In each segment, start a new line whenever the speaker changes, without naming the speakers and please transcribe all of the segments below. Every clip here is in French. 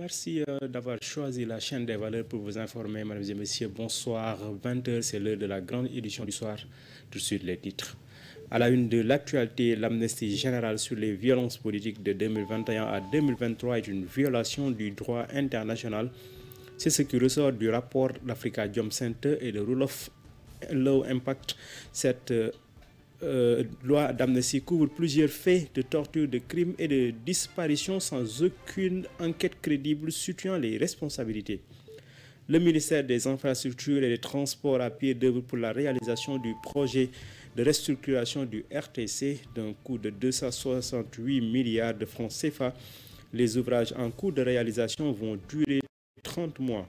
Merci d'avoir choisi la chaîne des valeurs pour vous informer, mesdames et messieurs. Bonsoir, 20h, c'est l'heure de la grande édition du soir. Tout de suite, les titres. À la une de l'actualité, l'amnistie générale sur les violences politiques de 2021 à 2023 est une violation du droit international. C'est ce qui ressort du rapport d'Africa Jom Center et de Rule of Law Impact. Cette loi d'amnistie couvre plusieurs faits de torture, de crimes et de disparition sans aucune enquête crédible situant les responsabilités. Le ministère des Infrastructures et des Transports a pied d'œuvre pour la réalisation du projet de restructuration du RTC d'un coût de 268 milliards de francs CFA. Les ouvrages en cours de réalisation vont durer 30 mois.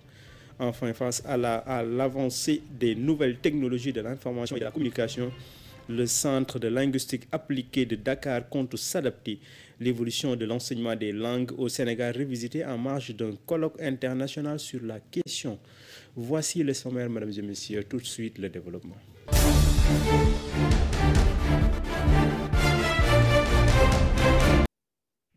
Enfin, face à l'avancée des nouvelles technologies de l'information et de la communication, le Centre de linguistique appliquée de Dakar compte s'adapter. L'évolution de l'enseignement des langues au Sénégal revisité en marge d'un colloque international sur la question. Voici le sommaire, mesdames et messieurs, tout de suite le développement.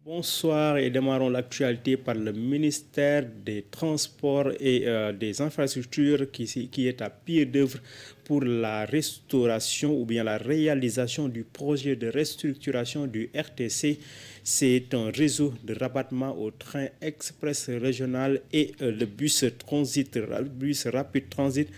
Bonsoir et démarrons l'actualité par le ministère des Transports et des Infrastructures qui est à pied d'œuvre pour la restauration ou bien la réalisation du projet de restructuration du RTC. C'est un réseau de rabattement au train express régional et le bus rapide transit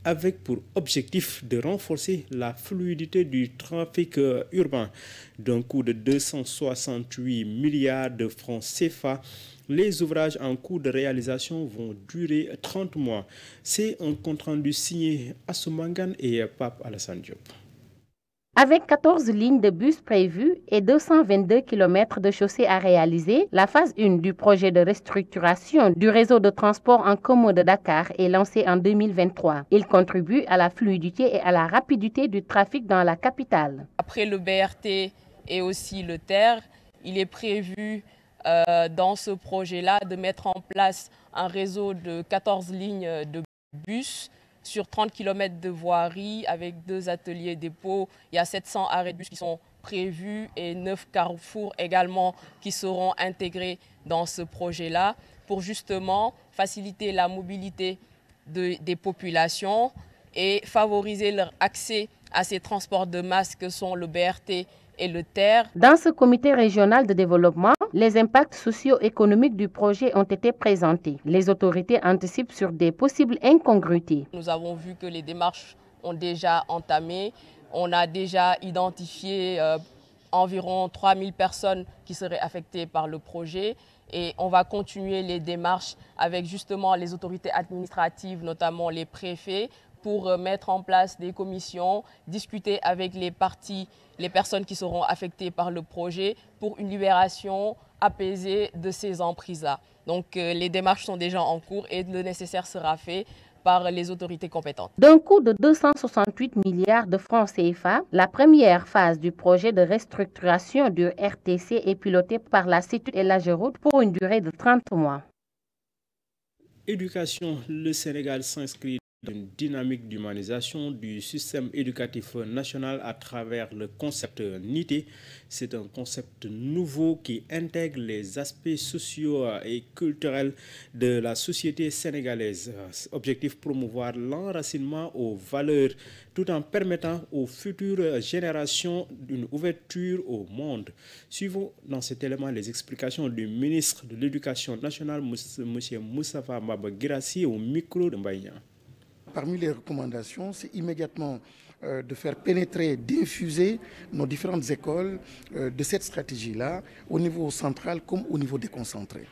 avec pour objectif de renforcer la fluidité du trafic urbain. D'un coût de 268 milliards de francs CFA, les ouvrages en cours de réalisation vont durer 30 mois. C'est un compte-rendu signé Assoumangan et Pape Alassane Diop.
Avec 14 lignes de bus prévues et 222 km de chaussées à réaliser, la phase 1 du projet de restructuration du réseau de transport en commun de Dakar est lancée en 2023. Il contribue à la fluidité et à la rapidité du trafic dans la capitale.
Après le BRT et aussi le TER, il est prévu dans ce projet-là de mettre en place un réseau de 14 lignes de bus sur 30 km de voirie avec 2 ateliers dépôts. Il y a 700 arrêts de bus qui sont prévus et 9 carrefours également qui seront intégrés dans ce projet-là pour justement faciliter la mobilité des populations et favoriser leur accès à ces transports de masse que sont le BRT et le TER.
Dans ce comité régional de développement, les impacts socio-économiques du projet ont été présentés. Les autorités anticipent sur des possibles incongruités.
Nous avons vu que les démarches ont déjà entamé. On a déjà identifié environ 3000 personnes qui seraient affectées par le projet. Et on va continuer les démarches avec justement les autorités administratives, notamment les préfets, pour mettre en place des commissions, discuter avec les parties, les personnes qui seront affectées par le projet pour une libération apaisée de ces emprises-là. Donc les démarches sont déjà en cours et le nécessaire sera fait par les autorités compétentes.
D'un coût de 268 milliards de francs CFA, la première phase du projet de restructuration du RTC est pilotée par la CETUD et l'AGEROUTE pour une durée de 30 mois.
Éducation, le Sénégal s'inscrit dans une dynamique d'humanisation du système éducatif national à travers le concept NITE. C'est un concept nouveau qui intègre les aspects sociaux et culturels de la société sénégalaise. Objectif, promouvoir l'enracinement aux valeurs tout en permettant aux futures générations une ouverture au monde. Suivons dans cet élément les explications du ministre de l'Éducation nationale, M. Moustapha Mbaba Guirassy, au micro de Mbaye.
Parmi les recommandations, c'est immédiatement de faire pénétrer, d'infuser nos différentes écoles de cette stratégie-là, au niveau central comme au niveau déconcentré.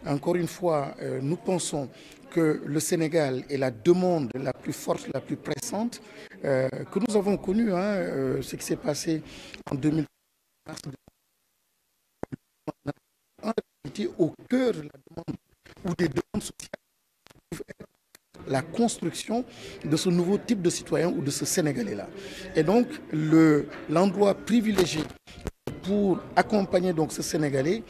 Encore une fois, nous pensons que le Sénégal est la demande la plus forte, la plus pressante, que nous avons connu, ce qui s'est passé en 2020, en réalité au cœur de la demande ou des demandes sociales, la construction de ce nouveau type de citoyen ou de ce Sénégalais-là. Et donc, l'endroit privilégié pour accompagner donc ce Sénégalais,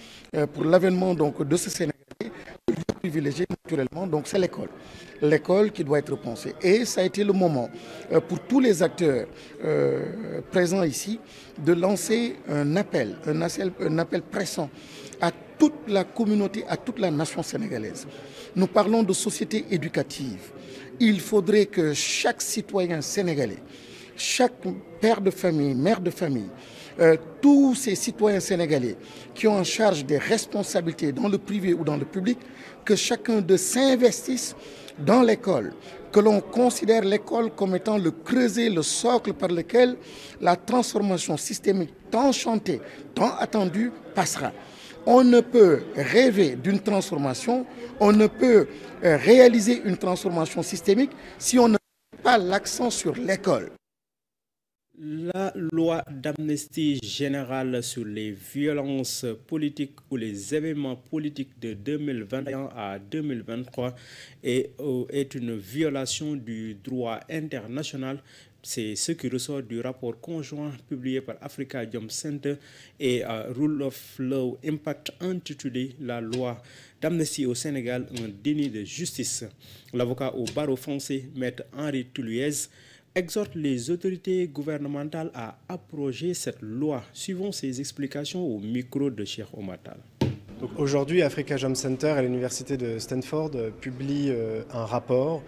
pour l'avènement donc de ce Sénégalais, le lieu privilégié naturellement, donc c'est l'école. L'école qui doit être pensée. Et ça a été le moment pour tous les acteurs présents ici de lancer un appel pressant à toute la communauté, à toute la nation sénégalaise. Nous parlons de société éducative. Il faudrait que chaque citoyen sénégalais, chaque père de famille, mère de famille, tous ces citoyens sénégalais qui ont en charge des responsabilités dans le privé ou dans le public, que chacun d'eux s'investisse dans l'école, que l'on considère l'école comme étant le creuset, le socle par lequel la transformation systémique tant chantée, tant attendue passera. On ne peut rêver d'une transformation, on ne peut réaliser une transformation systémique si on ne met pas l'accent sur l'école.
La loi d'amnistie générale sur les violences politiques ou les événements politiques de 2021 à 2023 est une violation du droit international. C'est ce qui ressort du rapport conjoint publié par Afrikajom Center et Rule of Law Impact intitulé La loi d'amnistie au Sénégal, un déni de justice. L'avocat au barreau français, Maître Henri Touliez, exhorte les autorités gouvernementales à abroger cette loi. Suivons ses explications au micro de Cheikh Omar Tall.
Aujourd'hui, Afrikajom Center et l'université de Stanford publient un rapport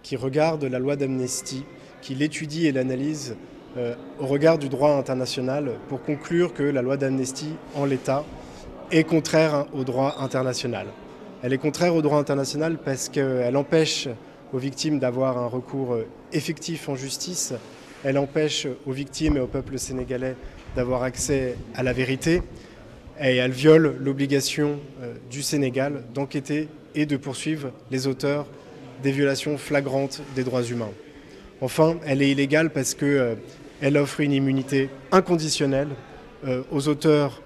qui regarde la loi d'amnistie, qui l'étudie et l'analyse au regard du droit international pour conclure que la loi d'amnistie en l'état est contraire au droit international. Elle est contraire au droit international parce qu'elle empêche aux victimes d'avoir un recours effectif en justice, elle empêche aux victimes et au peuple sénégalais d'avoir accès à la vérité et elle viole l'obligation du Sénégal d'enquêter et de poursuivre les auteurs des violations flagrantes des droits humains. Enfin, elle est illégale parce qu'elle offre une immunité inconditionnelle aux auteurs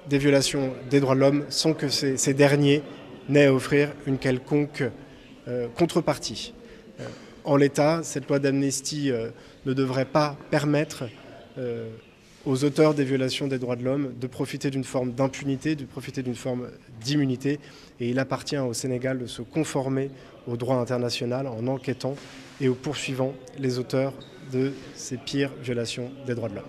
des violations des droits de l'homme sans que ces derniers n'aient à offrir une quelconque contrepartie. En l'état, cette loi d'amnistie ne devrait pas permettre aux auteurs des violations des droits de l'homme de profiter d'une forme d'impunité, de profiter d'une forme d'immunité. Et il appartient au Sénégal de se conformer au droit international en enquêtant et en poursuivant les auteurs de ces pires violations des droits de l'homme.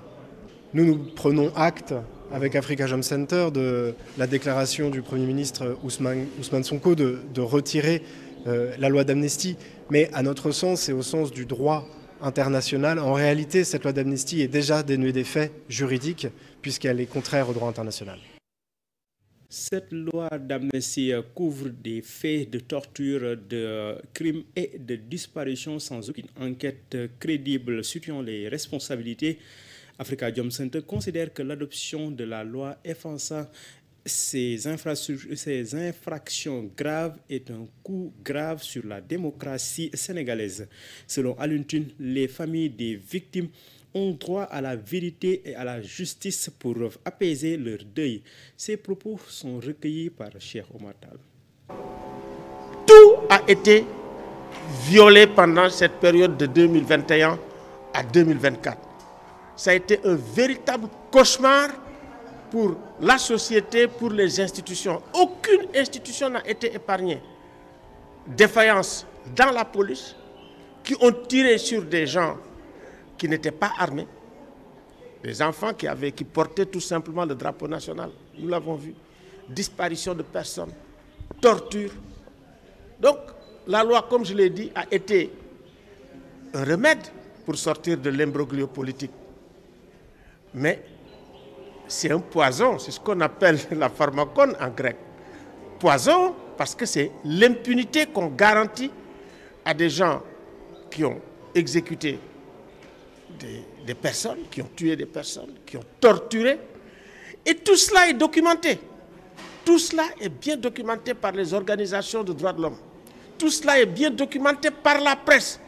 Nous prenons acte avec Afrikajom Center de la déclaration du Premier ministre Ousmane Sonko de retirer la loi d'amnistie, mais à notre sens et au sens du droit international, en réalité, cette loi d'amnistie est déjà dénuée d'effets juridiques puisqu'elle est contraire au droit international.
Cette loi d'amnistie couvre des faits de torture, de crimes et de disparition sans aucune enquête crédible situant les responsabilités. Afrikajom Center considère que l'adoption de la loi effaçant ces infractions graves est un coup grave sur la démocratie sénégalaise. Selon Alioune Tine, les familles des victimes ont droit à la vérité et à la justice pour apaiser leur deuil. Ces propos sont recueillis par Cheikh Omar Tall.
Tout a été violé pendant cette période de 2021 à 2024. Ça a été un véritable cauchemar pour la société, pour les institutions. Aucune institution n'a été épargnée. Défaillance dans la police, qui ont tiré sur des gens qui n'étaient pas armés, des enfants qui portaient tout simplement le drapeau national. Nous l'avons vu. Disparition de personnes, torture. Donc, la loi, comme je l'ai dit, a été un remède pour sortir de l'imbroglio politique. Mais c'est un poison, c'est ce qu'on appelle la pharmacone en grec. Poison parce que c'est l'impunité qu'on garantit à des gens qui ont exécuté des personnes, qui ont tué des personnes, qui ont torturé. Et tout cela est documenté. Tout cela est bien documenté par les organisations de droits de l'homme. Tout cela est bien documenté par la presse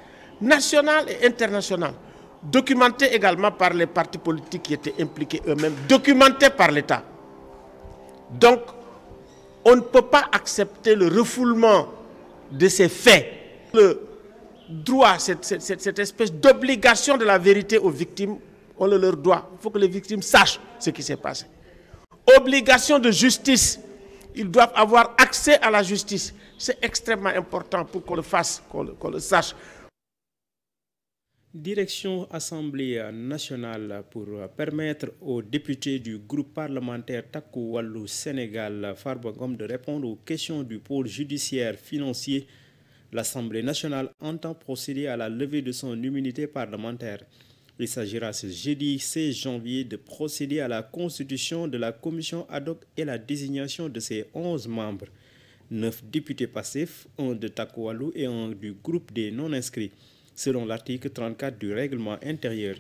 nationale et internationale. Documenté également par les partis politiques qui étaient impliqués eux-mêmes, documenté par l'État. Donc, on ne peut pas accepter le refoulement de ces faits. Le droit, cette espèce d'obligation de la vérité aux victimes, on le leur doit. Il faut que les victimes sachent ce qui s'est passé. Obligation de justice. ils doivent avoir accès à la justice. C'est extrêmement important pour qu'on le fasse, qu'on le sache.
Direction Assemblée nationale pour permettre aux députés du groupe parlementaire Takku Wallu Sénégal Farba Ngom de répondre aux questions du pôle judiciaire financier. L'Assemblée nationale entend procéder à la levée de son immunité parlementaire. Il s'agira ce jeudi 16 janvier de procéder à la constitution de la commission ad hoc et la désignation de ses 11 membres. 9 députés passifs, 1 de Takku Wallu et 1 du groupe des non-inscrits. Selon l'article 34 du règlement intérieur,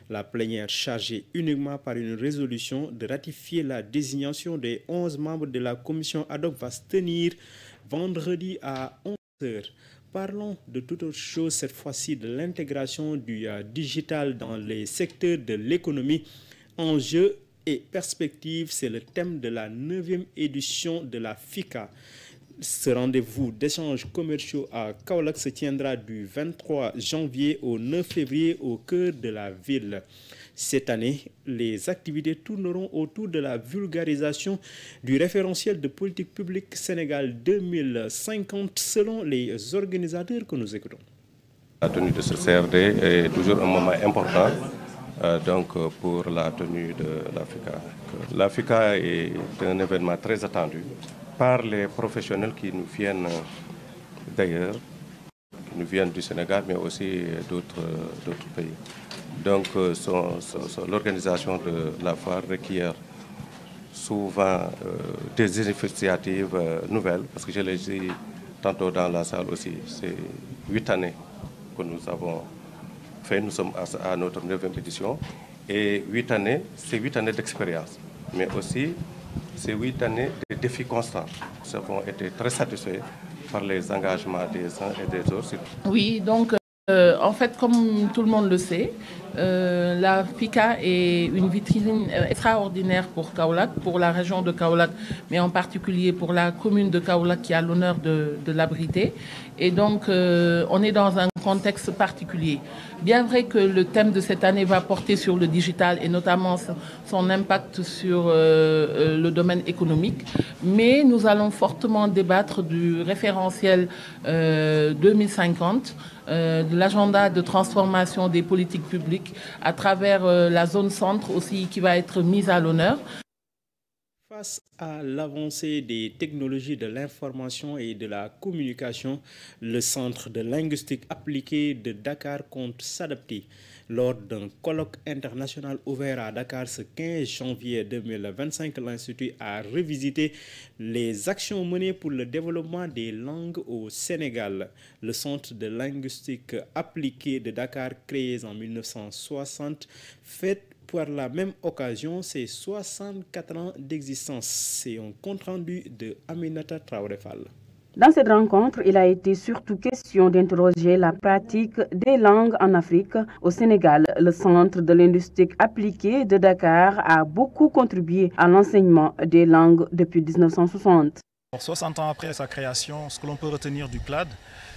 la plénière chargée uniquement par une résolution de ratifier la désignation des 11 membres de la commission ad hoc va se tenir vendredi à 11h. Parlons de toute autre chose, cette fois-ci de l'intégration du digital dans les secteurs de l'économie. Enjeux et perspectives, c'est le thème de la 9e édition de la FICA. Ce rendez-vous d'échanges commerciaux à Kaolack se tiendra du 23 janvier au 9 février au cœur de la ville. Cette année, les activités tourneront autour de la vulgarisation du référentiel de politique publique Sénégal 2050 selon les organisateurs que nous écoutons.
La tenue de ce CRD est toujours un moment important pour la tenue de la FICA. La FICA est un événement très attendu par les professionnels qui nous viennent d'ailleurs, qui nous viennent du Sénégal, mais aussi d'autres pays. Donc l'organisation de la foire requiert souvent des initiatives nouvelles, parce que je l'ai dit tantôt dans la salle aussi, c'est 8 années que nous avons fait, nous sommes à notre 9e édition, et 8 années, c'est 8 années d'expérience, mais aussi c'est 8 années de défis constants. Nous avons été très satisfaits par les engagements des uns et des autres.
Oui, donc en fait, comme tout le monde le sait, la FICA est une vitrine extraordinaire pour Kaolack, pour la région de Kaolack, mais en particulier pour la commune de Kaolack qui a l'honneur de l'abriter. Et donc, on est dans un contexte particulier. Bien vrai que le thème de cette année va porter sur le digital et notamment son impact sur le domaine économique, mais nous allons fortement débattre du référentiel 2050, de l'agenda de transformation des politiques publiques à travers la zone centre aussi qui va être mise à l'honneur.
Face à l'avancée des technologies de l'information et de la communication, le Centre de linguistique appliquée de Dakar compte s'adapter. Lors d'un colloque international ouvert à Dakar ce 15 janvier 2025, l'Institut a revisité les actions menées pour le développement des langues au Sénégal. Le Centre de linguistique appliquée de Dakar, créé en 1960, fête par la même occasion ses 64 ans d'existence. C'est un compte-rendu de Aminata Traoré Fall.
Dans cette rencontre, il a été surtout question d'interroger la pratique des langues en Afrique. Au Sénégal, le Centre de linguistique appliquée de Dakar a beaucoup contribué à l'enseignement des langues depuis 1960.
60 ans après sa création, ce que l'on peut retenir du CLAD,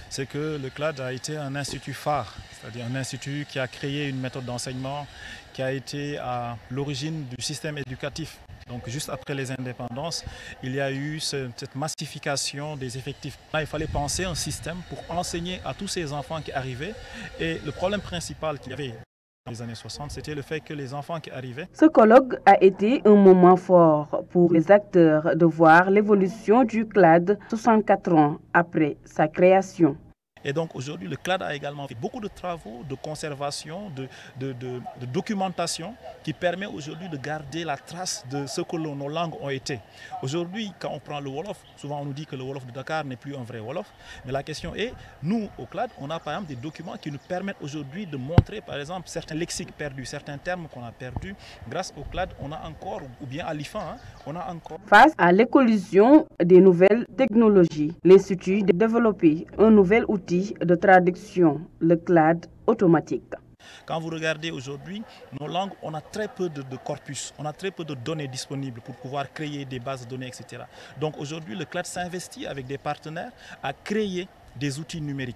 c'est que le CLAD a été un institut phare, c'est-à-dire un institut qui a créé une méthode d'enseignement qui a été à l'origine du système éducatif. Donc juste après les indépendances, il y a eu cette massification des effectifs. Là, il fallait penser un système pour enseigner à tous ces enfants qui arrivaient. Et le problème principal qu'il y avait dans les années 60, c'était le fait que les enfants qui arrivaient...
Ce colloque a été un moment fort pour les acteurs de voir l'évolution du CLAD 64 ans après sa création.
Et donc aujourd'hui, le CLAD a également fait beaucoup de travaux de conservation, de documentation qui permet aujourd'hui de garder la trace de ce que nos langues ont été. Aujourd'hui, quand on prend le Wolof, souvent on nous dit que le Wolof de Dakar n'est plus un vrai Wolof. Mais la question est, nous au CLAD, on a par exemple des documents qui nous permettent aujourd'hui de montrer par exemple certains lexiques perdus, certains termes qu'on a perdus. Grâce au CLAD, on a encore, ou bien à l'IFAN, on a encore...
Face à l'éclosion des nouvelles technologies, l'Institut a développé un nouvel outil de traduction, le CLAD automatique.
Quand vous regardez aujourd'hui, nos langues, on a très peu de corpus, on a très peu de données disponibles pour pouvoir créer des bases de données, etc. Donc aujourd'hui, le CLAD s'investit avec des partenaires à créer des outils numériques,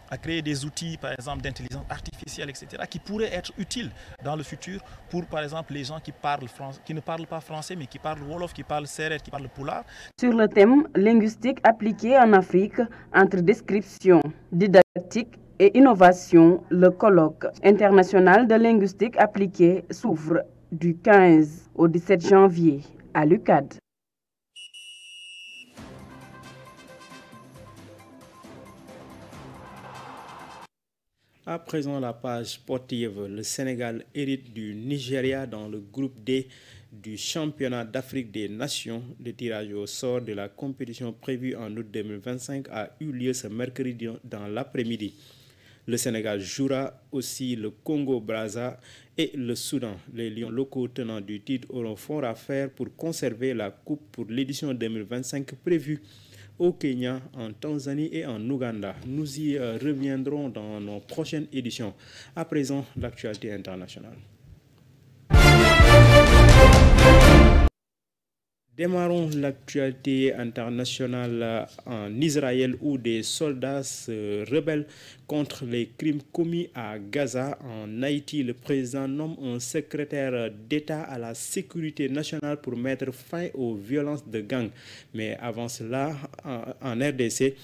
à créer des outils, par exemple, d'intelligence artificielle, etc., qui pourraient être utiles dans le futur pour, par exemple, les gens qui ne parlent pas français, mais qui parlent Wolof, qui parlent Serer, qui parlent Pulaar.
Sur le thème linguistique appliqué en Afrique, entre description, didactique et innovation, le colloque international de linguistique appliquée s'ouvre du 15 au 17 janvier à l'UCAD.
À présent, la page sportive. Le Sénégal hérite du Nigeria dans le groupe D du championnat d'Afrique des Nations. Le tirage au sort de la compétition prévue en août 2025 a eu lieu ce mercredi dans l'après-midi. Le Sénégal jouera aussi le Congo-Brazza et le Soudan. Les Lions locaux tenants du titre auront fort à faire pour conserver la coupe pour l'édition 2025 prévue au Kenya, en Tanzanie et en Ouganda. Nous y reviendrons dans nos prochaines éditions. À présent, l'actualité internationale. Démarrons l'actualité internationale en Israël où des soldats se rebellent contre les crimes commis à Gaza. En Haïti, le président nomme un secrétaire d'État à la sécurité nationale pour mettre fin aux violences de gang. Mais avant cela, en RDC,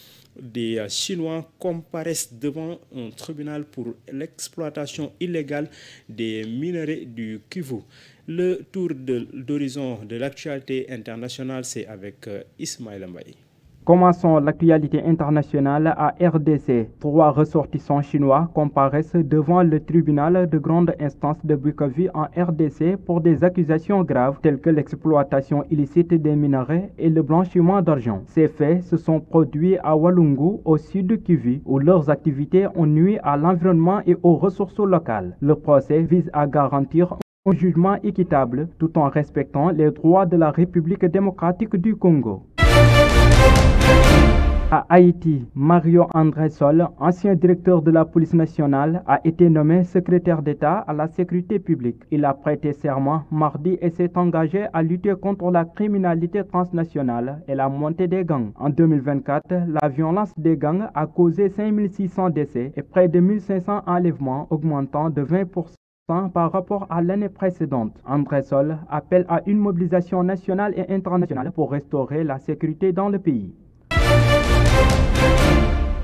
des Chinois comparaissent devant un tribunal pour l'exploitation illégale des minerais du Kivu. Le tour d'horizon de l'actualité internationale, c'est avec Ismaël Mbaye.
Commençons l'actualité internationale à RDC. 3 ressortissants chinois comparaissent devant le tribunal de grande instance de Bukavu en RDC pour des accusations graves telles que l'exploitation illicite des minerais et le blanchiment d'argent. Ces faits se sont produits à Walungu, au sud de Kivu, où leurs activités ont nui à l'environnement et aux ressources locales. Le procès vise à garantir un jugement équitable tout en respectant les droits de la République démocratique du Congo. À Haïti, Mario André Sol, ancien directeur de la police nationale, a été nommé secrétaire d'État à la sécurité publique. Il a prêté serment mardi et s'est engagé à lutter contre la criminalité transnationale et la montée des gangs. En 2024, la violence des gangs a causé 5600 décès et près de 1500 enlèvements, augmentant de 20% par rapport à l'année précédente. André Sol appelle à une mobilisation nationale et internationale pour restaurer la sécurité dans le pays.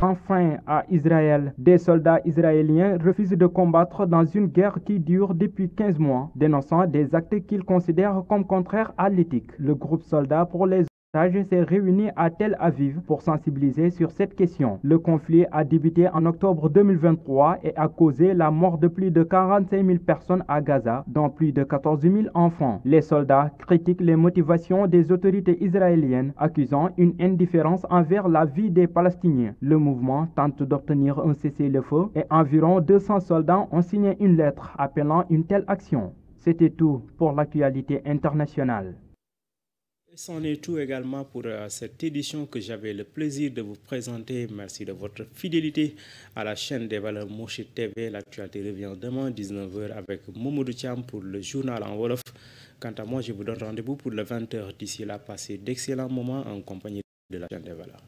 Enfin, à Israël, des soldats israéliens refusent de combattre dans une guerre qui dure depuis 15 mois, dénonçant des actes qu'ils considèrent comme contraires à l'éthique. Le groupe Soldats pour les otages s'est réuni à Tel Aviv pour sensibiliser sur cette question. Le conflit a débuté en octobre 2023 et a causé la mort de plus de 45 000 personnes à Gaza, dont plus de 14 000 enfants. Les soldats critiquent les motivations des autorités israéliennes, accusant une indifférence envers la vie des Palestiniens. Le mouvement tente d'obtenir un cessez-le-feu et environ 200 soldats ont signé une lettre appelant une telle action. C'était tout pour l'actualité internationale.
C'en est tout également pour cette édition que j'avais le plaisir de vous présenter. Merci de votre fidélité à la chaîne des valeurs Mourchid TV. L'actualité revient demain 19h avec Momodou Thiam pour le journal en Wolof. Quant à moi, je vous donne rendez-vous pour le 20h. D'ici là, passez d'excellents moments en compagnie de la chaîne des valeurs.